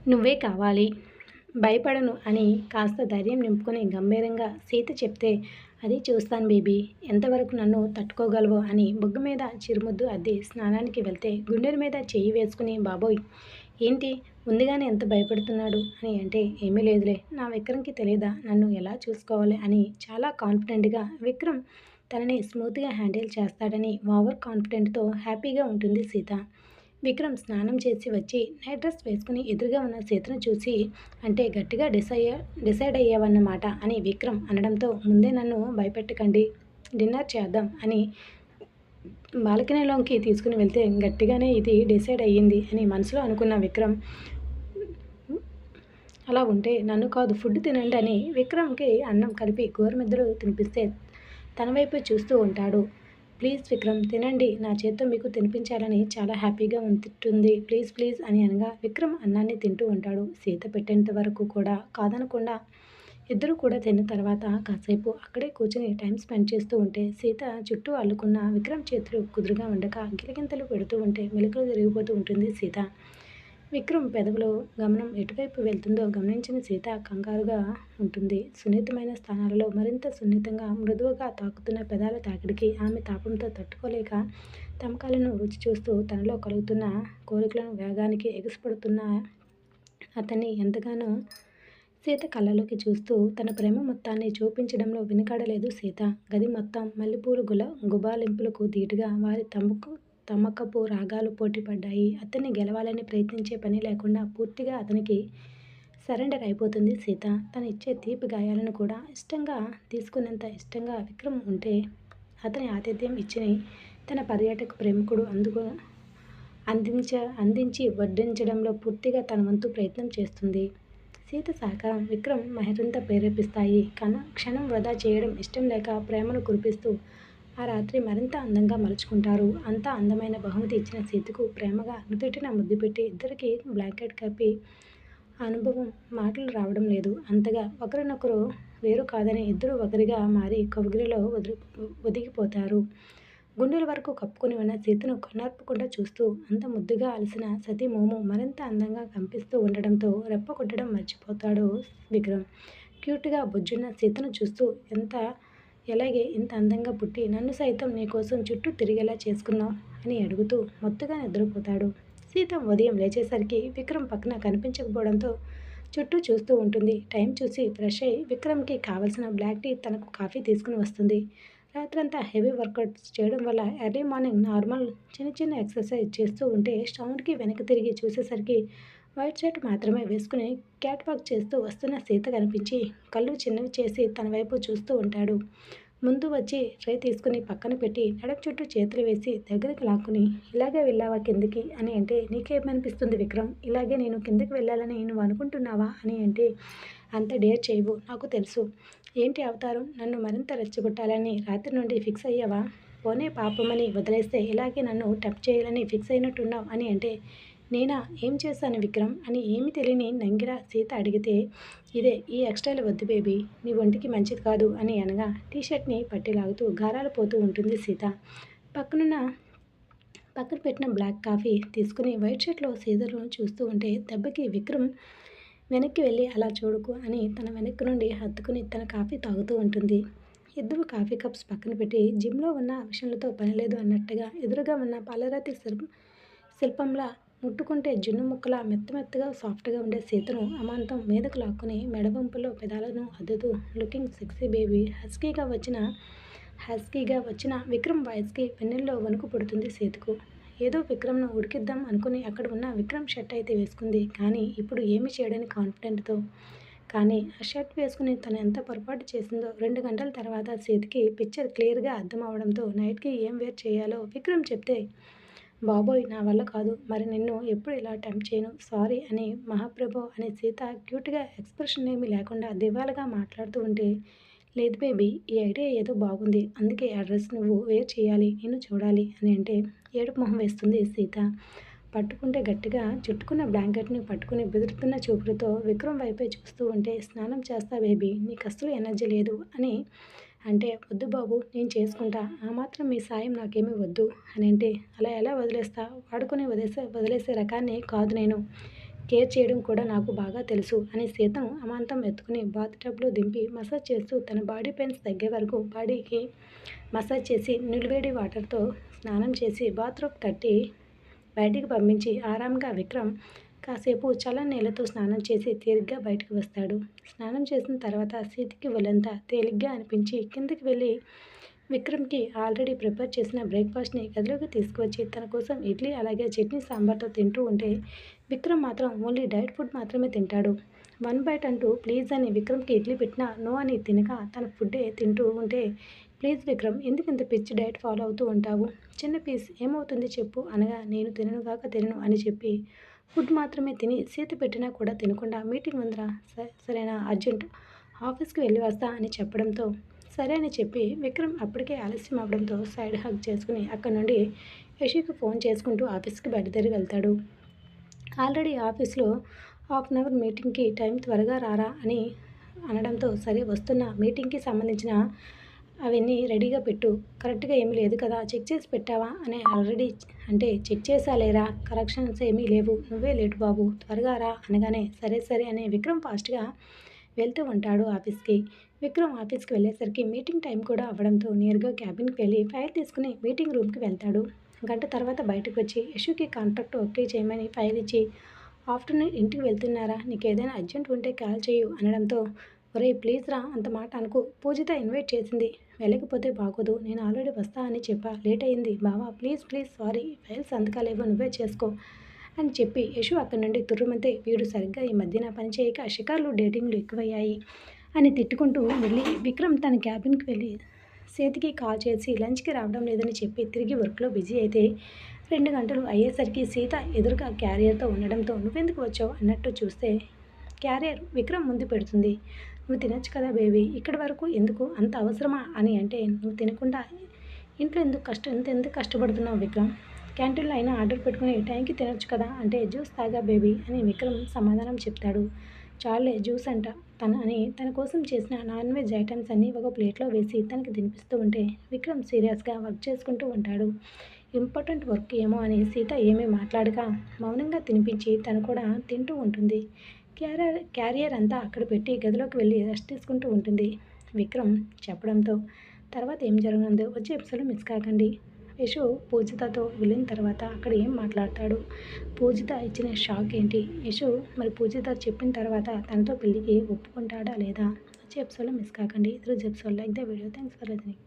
నువ్వే కావాలి. భయపడను అని కాస్త ధైర్యం నింపుకొని గంభీరంగా సీత చెప్తే, అది చూస్తాను బేబీ. ఎంతవరకు నన్ను తట్టుకోగలవో అని బుగ్గ మీద చిరుముద్దు అద్ది స్నానానికి వెళ్తే గుండెల మీద చెయ్యి వేసుకుని బాబోయ్! ఏంటి ముందుగానే ఎంత భయపడుతున్నాడు అని అంటే, ఏమీ లేదులే నా విక్రమ్‌కి తెలీదా నన్ను ఎలా చూసుకోవాలి అని చాలా కాన్ఫిడెంట్‌గా విక్రమ్ తనని స్మూత్‌గా హ్యాండిల్ చేస్తాడని ఓవర్ కాన్ఫిడెంట్‌తో హ్యాపీగా ఉంటుంది సీత. విక్రమ్ స్నానం చేసి వచ్చి నైట్ డ్రెస్ వేసుకుని ఎదురుగా ఉన్న సీతను చూసి అంటే గట్టిగా డిసైడ్ అయ్యావన్నమాట అని విక్రమ్ అనడంతో ముందే నన్ను భయపెట్టకండి డిన్నర్ చేద్దాం అని బాల్కనీలోకి తీసుకుని వెళ్తే గట్టిగానే ఇది డిసైడ్ అయ్యింది అని మనసులో అనుకున్న విక్రమ్ అలా ఉంటే నన్ను కాదు ఫుడ్ తినండి అని విక్రమ్కి అన్నం కలిపి గోరుముద్దలు తినిపిస్తే తన వైపు చూస్తూ ఉంటాడు. ప్లీజ్ విక్రమ్ తినండి నా చేత్తో మీకు తినిపించాలని చాలా హ్యాపీగా ఉంటుంది ప్లీజ్ ప్లీజ్ అని అనగా విక్రమ్ అన్నాన్ని తింటూ ఉంటాడు. సీత పెట్టేంత వరకు కూడా కాదనకుండా ఇద్దరు కూడా తిన్న తర్వాత కాసేపు అక్కడే కూర్చొని టైం స్పెండ్ చేస్తూ ఉంటే సీత చుట్టూ అల్లుకున్న విక్రమ్ చేతులు కుదురుగా ఉండక గిలిగింతలు పెడుతూ ఉంటే మెలకులు తిరిగిపోతూ ఉంటుంది సీత. విక్రమ్ పెదవులో గమనం ఎటువైపు వెళ్తుందో గమనించిన సీత కంగారుగా ఉంటుంది. సున్నితమైన స్థానాలలో మరింత సున్నితంగా మృదువుగా తాకుతున్న పెదాల తాకిడికి ఆమె తాపంతో తట్టుకోలేక తమకాలను రుచి చూస్తూ తనలో కలుగుతున్న కోరికలను వేగానికి ఎగసిపడుతున్న అతన్ని ఎంతగానో సీత కళ్ళలోకి చూస్తూ తన ప్రేమ మొత్తాన్ని చూపించడంలో వెనుకాడలేదు సీత. గది మొత్తం మల్లెపూలు గుబాళింపులకు ధీటుగా వారి తమకపు రాగాలు పోటీపడ్డాయి. అతన్ని గెలవాలని ప్రయత్నించే పని లేకుండా పూర్తిగా అతనికి సరెండర్ అయిపోతుంది సీత. తను ఇచ్చే తీపి గాయాలను కూడా ఇష్టంగా తీసుకునేంత ఇష్టంగా విక్రమ్ ఉంటే అతని ఆతిథ్యం ఇచ్చి తన పర్యాటక ప్రేమికుడు అందించి వడ్డించడంలో పూర్తిగా తన వంతు ప్రయత్నం చేస్తుంది. సీత సహకారం విక్రమ్ మరింత ప్రేరేపిస్తాయి. క్షణం వృధా చేయడం ఇష్టం లేక ప్రేమను కురిపిస్తూ ఆ రాత్రి మరింత అందంగా మలుచుకుంటారు. అంత అందమైన బహుమతి ఇచ్చిన సీతకు ప్రేమగా నుదుటిన ముద్దు పెట్టి ఇద్దరికీ బ్లాంకెట్ కప్పి అనుభవం మాటలు రావడం లేదు. అంతగా ఒకరినొకరు వేరు కాదని ఇద్దరు ఒకరిగా మారి కౌగిలిలో ఒదిగిపోతారు. గుండెల వరకు కప్పుకుని ఉన్న సీతను కన్నార్పకుండా చూస్తూ అంత ముద్దుగా అలసిన సతీ మోము మరింత అందంగా కనిపిస్తూ ఉండడంతో రెప్ప కొట్టడం మర్చిపోతాడు విక్రమ్. క్యూట్గా బొజ్జున్న సీతను చూస్తూ ఎలాగే ఇంత అందంగా పుట్టి నన్ను సైతం నీకోసం చుట్టూ తిరిగేలా చేసుకున్నావు అని అడుగుతూ మత్తుగా నిద్రపోతాడు. సీత ఉదయం లేచేసరికి విక్రమ్ పక్కన కనిపించకపోవడంతో చుట్టూ చూస్తూ ఉంటుంది. టైం చూసి ఫ్రెష్ అయి విక్రమ్కి కావలసిన బ్లాక్ టీ తనకు కాఫీ తీసుకుని వస్తుంది. రాత్రంతా హెవీ వర్కౌట్స్ చేయడం వల్ల ఎర్లీ మార్నింగ్ నార్మల్ చిన్న ఎక్సర్సైజ్ చేస్తూ ఉంటే సౌండ్కి వెనక్కి తిరిగి చూసేసరికి వైట్ షర్ట్ మాత్రమే వేసుకుని క్యాట్ వాక్ చేస్తూ వస్తున్న సీత కనిపించి కళ్ళు చిన్నవి చేసి తన వైపు చూస్తూ ఉంటాడు. ముందు వచ్చి ట్రే తీసుకుని పక్కన పెట్టి నడుం చుట్టూ చేతులు వేసి దగ్గరికి లాక్కుని ఇలాగే వెళ్ళావా కిందికి అని అంటే నీకేమనిపిస్తుంది విక్రమ్? ఇలాగే నేను కిందకి వెళ్ళాలని నువ్వు అనుకుంటున్నావా అని అంటే అంత డేర్ చేయవు నాకు తెలుసు. ఏంటి అవతారం నన్ను మరింత రెచ్చగొట్టాలని రాత్రి నుండి ఫిక్స్ అయ్యావా? పోనే పాపమని వదిలేస్తే ఇలాగే నన్ను టెంప్ట్ చేయాలని ఫిక్స్ అయినట్టున్నావు అని అంటే నేనా ఏం చేశాను విక్రమ్ అని ఏమీ తెలియని నంగిర సీత అడిగితే ఈ ఎక్స్ట్రాలు వద్దు బేబీ నీ ఒంటికి మంచిది కాదు అని అనగా టీషర్ట్ని పట్టి లాగుతూ గారాలు పోతూ ఉంటుంది సీత. పక్కన పెట్టిన బ్లాక్ కాఫీ తీసుకుని వైట్ షర్ట్లో సీతను చూస్తూ ఉంటే దెబ్బకి విక్రమ్ వెనక్కి వెళ్ళి అలా చూడకు అని తన వెనక్కి నుండి హత్తుకుని తన కాఫీ తాగుతూ ఉంటుంది. ఇద్దరు కాఫీ కప్స్ పక్కన పెట్టి జిమ్లో ఉన్న విషయంలో పని లేదు అన్నట్టుగా ఎదురుగా ఉన్న పాలరాతి శిల్పంలా ముట్టుకుంటే జున్ను ముక్కలా మెత్తగా సాఫ్ట్గా ఉండే సీతను అమాంతం మీదకు లాక్కుని మెడవంపులో పెదాలను అద్దుతూ లుకింగ్ సెక్సీ బేబీ హస్కీగా వచ్చిన విక్రమ్ వాయిస్కి వెన్నెల్లో వణుకు పుడుతుంది సీతకు. ఏదో విక్రమ్ను ఉడికిద్దాం అనుకుని అక్కడ ఉన్న విక్రమ్ షర్ట్ అయితే వేసుకుంది. కానీ ఇప్పుడు ఏమీ చేయడని కాన్ఫిడెంట్తో. కానీ ఆ షర్ట్ వేసుకుని తను ఎంత పొరపాటు చేసిందో 2 గంటల తర్వాత సీతకి పిక్చర్ క్లియర్గా అర్థం అవడంతో నైట్కి ఏం వేర్ చేయాలో విక్రమ్ చెప్తే బాబోయ్ నా వల్ల కాదు మరి నిన్ను ఎప్పుడు ఇలా టెంప్ట్ చేయను సారీ అని మహాప్రభో అని సీత క్యూట్గా ఎక్స్ప్రెషన్ ఏమీ లేకుండా దివాలుగా మాట్లాడుతూ ఉంటే లేదు బేబీ ఈ ఐడియా ఏదో బాగుంది అందుకే ఆ డ్రెస్ నువ్వు వేర్ చేయాలి నిన్ను చూడాలి అని అంటే ఏడుపు మొహం వేస్తుంది సీత. పట్టుకుంటే గట్టిగా చుట్టుకున్న బ్లాంకెట్ని పట్టుకుని బెదురుతున్న చూపులతో విక్రమ్ వైపే చూస్తూ ఉంటే స్నానం చేస్తా బేబీ నీకు అస్సలు ఎనర్జీ లేదు అని అంటే వద్దు బాబు నేను చేసుకుంటా ఆ మాత్రం మీ సాయం నాకేమీ వద్దు అని అంటే అలా ఎలా వదిలేస్తా వాడుకొని వదిలేసే రకాన్ని కాదు నేను కేర్ చేయడం కూడా నాకు బాగా తెలుసు అని సీతను అమాంతం ఎత్తుకుని బాత్ టబ్లో దింపి మసాజ్ చేస్తూ తన బాడీ పెయిన్స్ తగ్గే వరకు బాడీకి మసాజ్ చేసి నిలువేడి వాటర్తో స్నానం చేసి బాత్రూమ్ కట్టి బయటికి పంపించి ఆరాంగా విక్రమ్ కాసేపు చల్లని నీళ్ళతో స్నానం చేసి తీరిగ్గా బయటకు వస్తాడు. స్నానం చేసిన తర్వాత సీతకి ఒళ్ళంతా తేలిగ్గా అనిపించి కిందకి వెళ్ళి విక్రమ్కి ఆల్రెడీ ప్రిపేర్ చేసిన బ్రేక్ఫాస్ట్ని గదిలోకి తీసుకువచ్చి తన కోసం ఇడ్లీ అలాగే చట్నీ సాంబార్తో తింటూ ఉంటే విక్రమ్ మాత్రం ఓన్లీ డైట్ ఫుడ్ మాత్రమే తింటాడు. వన్ బైట్ అంటూ ప్లీజ్ అని విక్రమ్కి ఇడ్లీ పెట్టినా నో అని తినక తన ఫుడ్డే తింటూ ఉంటే ప్లీజ్ విక్రమ్ ఎందుకు ఇంత పిచ్చి డైట్ ఫాలో అవుతూ ఉంటావు, చిన్న పీస్ ఏమవుతుంది చెప్పు అనగా నేను తినను అని చెప్పి ఫుడ్ మాత్రమే తిని సీత పెట్టినా కూడా తినకుండా మీటింగ్ ఉందిరా సరేనా అర్జెంట్ ఆఫీస్కి వెళ్ళి వస్తా అని చెప్పడంతో సరే అని చెప్పి విక్రమ్ అప్పటికే ఆలస్యం అవడంతో సైడ్ హగ్ చేసుకుని అక్కడి నుండి యశుకి ఫోన్ చేసుకుంటూ ఆఫీస్కి బయలుదేరి వెళ్తాడు. ఆల్రెడీ ఆఫీస్లో హాఫ్ అన్ అవర్ మీటింగ్కి టైం త్వరగా రారా అని అనడంతో సరే వస్తున్న మీటింగ్కి సంబంధించిన అవన్నీ రెడీగా పెట్టు, కరెక్ట్గా ఏమీ లేదు కదా చెక్ చేసి పెట్టావా అని ఆల్రెడీ అంటే చెక్ చేసాలేరా కరెక్షన్స్ ఏమీ లేవు నువ్వే లేటు బాబు త్వరగా రా అనగానే సరే అని విక్రమ్ ఫాస్ట్గా వెళ్తూ ఉంటాడు ఆఫీస్కి. విక్రమ్ ఆఫీస్కి వెళ్ళేసరికి మీటింగ్ టైం కూడా అవ్వడంతో నేరుగా క్యాబిన్కి వెళ్ళి ఫైల్ తీసుకుని మీటింగ్ రూమ్కి వెళ్తాడు. గంట తర్వాత బయటకు వచ్చి యశుకి కాంట్రాక్ట్ ఓకే చేయమని ఫైల్ ఇచ్చి ఆఫ్టర్నూన్ ఇంటికి వెళ్తున్నారా నీకు ఏదైనా అర్జెంట్ ఉంటే కాల్ చేయు అనడంతో ఒరేయ్ ప్లీజ్ రా అంత మాట అనుకో పూజిత ఇన్వైట్ చేసింది వెళ్ళకపోతే బాగోదు నేను ఆల్రెడీ వస్తా అని చెప్పా లేట్ అయింది బావా ప్లీజ్ సారీ ఫైల్ సంతకాలేవో నువ్వే చేసుకో అని చెప్పి యశు అక్కడి నుండి తుర్రుమంతే వీడు సరిగ్గా ఈ మధ్యన పనిచేయక షికార్లు డేటింగ్లు ఎక్కువయ్యాయి అని తిట్టుకుంటూ వెళ్ళి విక్రమ్ తన క్యాబిన్కి వెళ్ళి సేతికి కాల్ చేసి లంచ్కి రావడం లేదని చెప్పి తిరిగి వర్క్లో బిజీ అయితే 2 గంటలు అయ్యేసరికి సీత ఎదురుగా క్యారియర్తో ఉండడంతో నువ్వెందుకు వచ్చావు అన్నట్టు చూస్తే క్యారియర్ విక్రమ్ ముందు పెడుతుంది. నువ్వు తినొచ్చు కదా బేబీ ఇక్కడి వరకు ఎందుకు అంత అవసరమా అని అంటే నువ్వు తినకుండా ఇంట్లో ఎందుకు కష్టపడుతున్నావు విక్రమ్ క్యాంటీన్లో అయినా ఆర్డర్ పెట్టుకుని టైంకి తినొచ్చు కదా అంటే జ్యూస్ తాగా బేబీ అని విక్రమ్ సమాధానం చెప్తాడు. చాలే జ్యూస్ అంట తన కోసం చేసిన నాన్ వెజ్ ఐటమ్స్ అన్నీ ఒక ప్లేట్లో వేసి తనకి తినిపిస్తూ ఉంటే విక్రమ్ సీరియస్గా వర్క్ చేసుకుంటూ ఉంటాడు. ఇంపార్టెంట్ వర్క్ ఏమో అని సీత ఏమీ మాట్లాడక మౌనంగా తినిపించి తను కూడా తింటూ ఉంటుంది. క్యారియర్ అంతా అక్కడ పెట్టి గదిలోకి వెళ్ళి రెస్ట్ తీసుకుంటూ ఉంటుంది. విక్రమ్ చెప్పడంతో తర్వాత ఏం జరగనుందో వచ్చే ఎపిసోడ్లో మిస్ కాకండి. యశు పూజితతో వెళ్ళిన తర్వాత అక్కడ ఏం మాట్లాడతాడు, పూజిత ఇచ్చిన షాక్ ఏంటి, యశు మరి పూజిత చెప్పిన తర్వాత తనతో పెళ్ళికి ఒప్పుకుంటాడా లేదా వచ్చే ఎపిసోడ్లో మిస్ కాకండి. ఈరోజు episode like the video thanks for watching.